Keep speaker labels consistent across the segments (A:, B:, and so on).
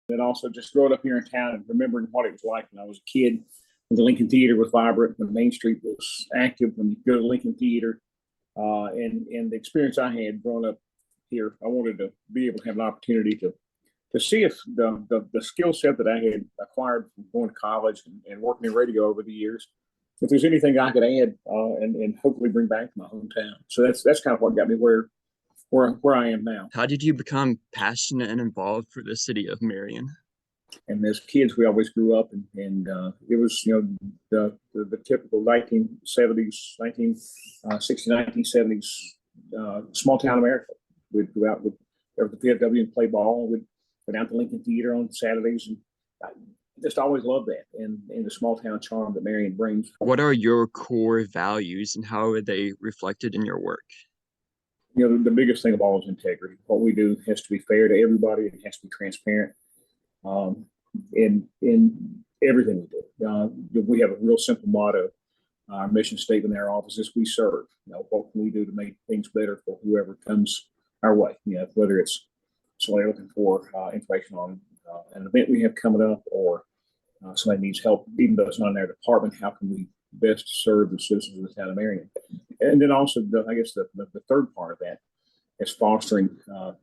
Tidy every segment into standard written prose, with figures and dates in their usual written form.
A: And also just growing up here in town and remembering what it was like when I was a kid. When the Lincoln Theater was vibrant, when Main Street was active, when you go to Lincoln Theater, and the experience I had growing up here, I wanted to be able to have an opportunity to see if the skill set that I had acquired from going to college and working in radio over the years, if there's anything I could add and hopefully bring back to my hometown. So that's kind of what got me where I am now.
B: How did you become passionate and involved for the city of Marion?
A: And as kids, we always grew up, and it was, the typical 1970s, 1960s, 1970s small town America. We'd go out with the PFW and play ball. We'd go down to Lincoln Theater on Saturdays, and I just always loved that and the small town charm that Marion brings.
B: What are your core values, and how are they reflected in your work?
A: The biggest thing of all is integrity. What we do has to be fair to everybody. It has to be transparent. In everything we do. We have a real simple motto. Our mission statement in our office is we serve. What can we do to make things better for whoever comes our way? Whether it's somebody looking for information on an event we have coming up, or somebody needs help, even though it's not in their department, how can we best serve the citizens of the town of Marion? And then also, I guess the third part of that is fostering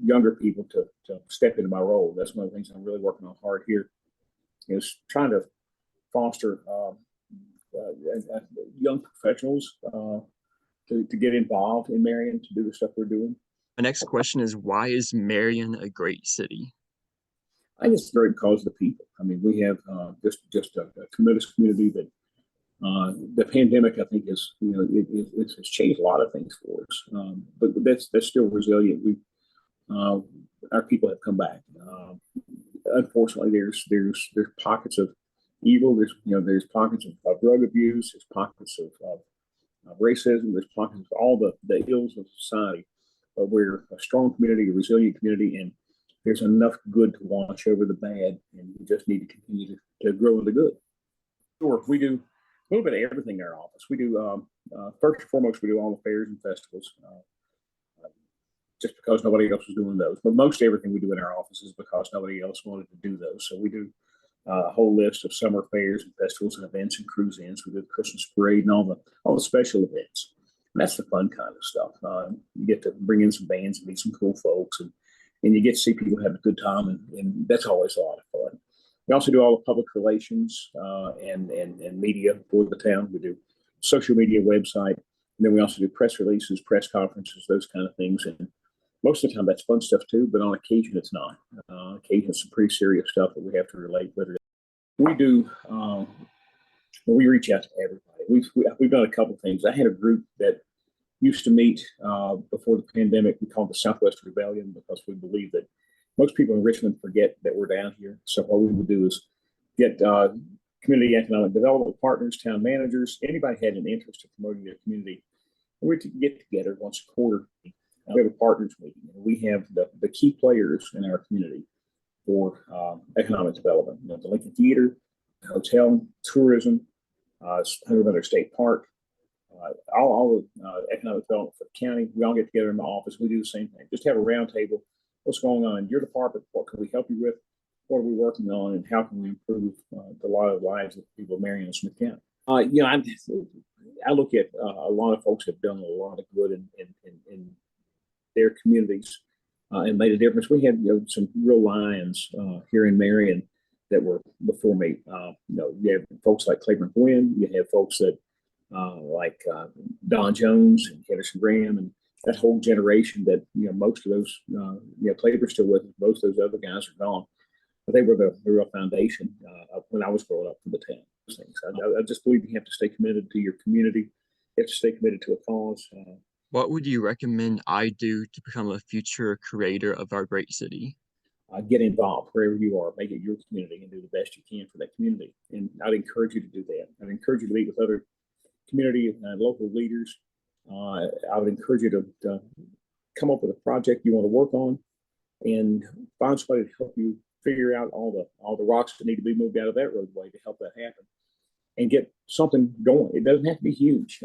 A: younger people to step into my role. That's one of the things I'm really working on hard here, is trying to foster young professionals to get involved in Marion, to do the stuff we're doing.
B: My next question is, why is Marion a great city?
A: I think it's great because of the people. I mean, we have just a tremendous community that the pandemic, I think, is it's changed a lot of things for us, but that's still resilient. Our people have come back. Unfortunately, there's pockets of evil. There's pockets of drug abuse. There's pockets of racism. There's pockets of all the ills of society. But we're a strong community, a resilient community, and there's enough good to wash over the bad, and we just need to continue to grow in the good. Sure, we do a little bit of everything in our office. We do, first and foremost, we do all the fairs and festivals, just because nobody else was doing those. But most everything we do in our office is because nobody else wanted to do those. So we do a whole list of summer fairs and festivals and events and cruise-ins. We do the Christmas parade and all the special events. And that's the fun kind of stuff. You get to bring in some bands and meet some cool folks, and you get to see people have a good time, and that's always a lot of fun. We also do all the public relations and media for the town. We do social media, website, and then we also do press releases, press conferences, those kind of things. And most of the time that's fun stuff too, but on occasion it's not. On occasion it's some pretty serious stuff that we have to relate with. We do, we reach out to everybody. We've done a couple things. I had a group that used to meet before the pandemic. We called the Southwest Rebellion, because we believe that most people in Richmond forget that we're down here. So what we would do is get community economic development partners, town managers, anybody had an interest in promoting their community. We'd get together once a quarter. We have a partners meeting. We have the key players in our community for economic development. The Lincoln Theater, the hotel, tourism, Hundred Meadow State Park, all the economic development for the county. We all get together in the office. We do the same thing. Just have a round table. What's going on in your department? What can we help you with? What are we working on, and how can we improve the lives of people of Marion and Smith County? I look at a lot of folks have done a lot of good in their communities and made a difference. We had some real lions here in Marion that were before me. You have folks like Claiborne Gwynn. You have folks that like Don Jones and Henderson Graham, and that whole generation that, most of those, Claiborne's still with us. Most of those other guys are gone. But they were the real foundation when I was growing up for the town. Things. I just believe you have to stay committed to your community. You have to stay committed to a cause.
B: What would you recommend I do to become a future creator of our great city?
A: Get involved wherever you are. Make it your community and do the best you can for that community. And I'd encourage you to do that. I'd encourage you to meet with other community and local leaders. I would encourage you to come up with a project you want to work on, and find somebody to help you figure out all the rocks that need to be moved out of that roadway to help that happen, and get something going. It doesn't have to be huge.